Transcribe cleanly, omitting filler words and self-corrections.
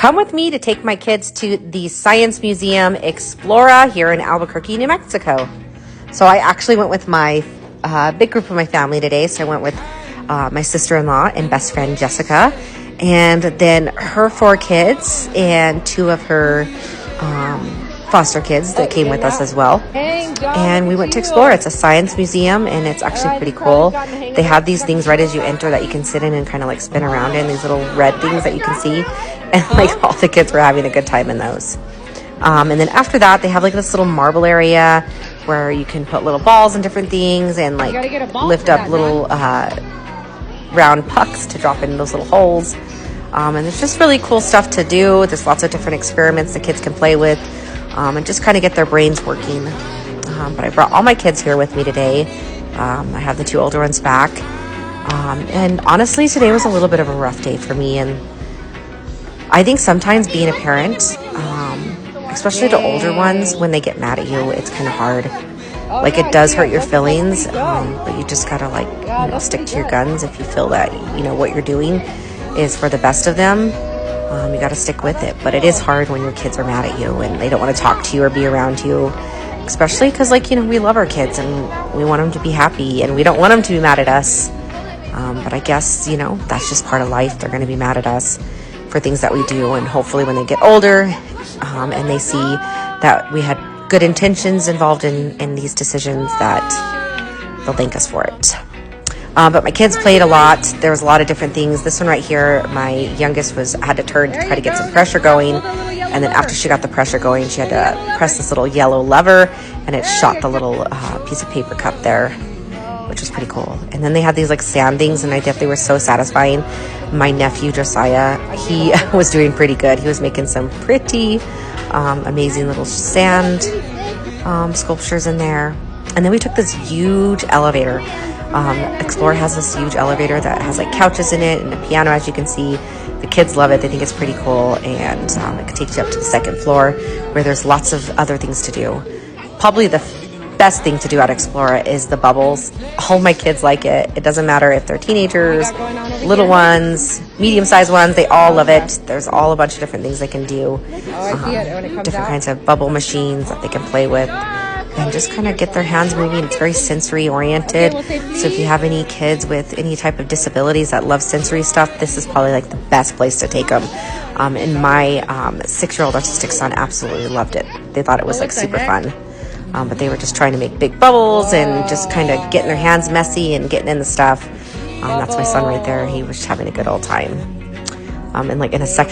Come with me to take my kids to the Science Museum Explora here in Albuquerque, New Mexico. So I actually went with my big group of my family today. So I went with my sister-in-law and best friend Jessica, and then her 4 kids and 2 of her foster kids that came with us as well. And we went to Explora. It's a science museum, and it's actually pretty cool. They have these things right as you enter that you can sit in and kind of like spin around in, these little red things that you can see. And like all the kids were having a good time in those. And then after that, they have like this little marble area where you can put little balls and different things and like lift up little round pucks to drop in those little holes. And there's just really cool stuff to do. There's lots of different experiments the kids can play with and just kind of get their brains working. But I brought all my kids here with me today. I have the 2 older ones back. And honestly, today was a little bit of a rough day for me. And I think sometimes being a parent, especially the older ones, when they get mad at you, it's kind of hard. Like, it does hurt your feelings, but you just gotta like, you know, stick to your guns. If you feel that, you know, what you're doing is for the best of them, you gotta stick with it. But it is hard when your kids are mad at you and they don't want to talk to you or be around you, especially because, like, you know, we love our kids and we want them to be happy and we don't want them to be mad at us. But I guess, you know, that's just part of life. They're going to be mad at us for things that we do, and hopefully when they get older and they see that we had good intentions involved in these decisions, that they'll thank us for it. But my kids played a lot. There was a lot of different things. This one right here, my youngest had to turn to try to get some pressure going, and then after she got the pressure going, she had to press this little yellow lever, and it shot the little piece of paper cup there, which was pretty cool. And then they had these like sand things, and I thought they were so satisfying. My nephew Josiah, he was doing pretty good. He was making some pretty amazing little sand sculptures in there. And then we took this huge elevator. Explora has this huge elevator that has like couches in it and a piano, as you can see. The kids love it. They think it's pretty cool, and it takes you up to the 2nd floor where there's lots of other things to do. Probably the best thing to do at Explora is the bubbles. All my kids like it. It doesn't matter if they're teenagers, little ones, medium-sized ones, they all love it. There's all a bunch of different things they can do. Different kinds of bubble machines that they can play with and just kind of get their hands moving. It's very sensory oriented. So if you have any kids with any type of disabilities that love sensory stuff, this is probably like the best place to take them. And my 6-year-old autistic son absolutely loved it. They thought it was like super fun. But they were just trying to make big bubbles and just kind of getting their hands messy and getting in the stuff. That's my son right there. He was having a good old time. And like in a second,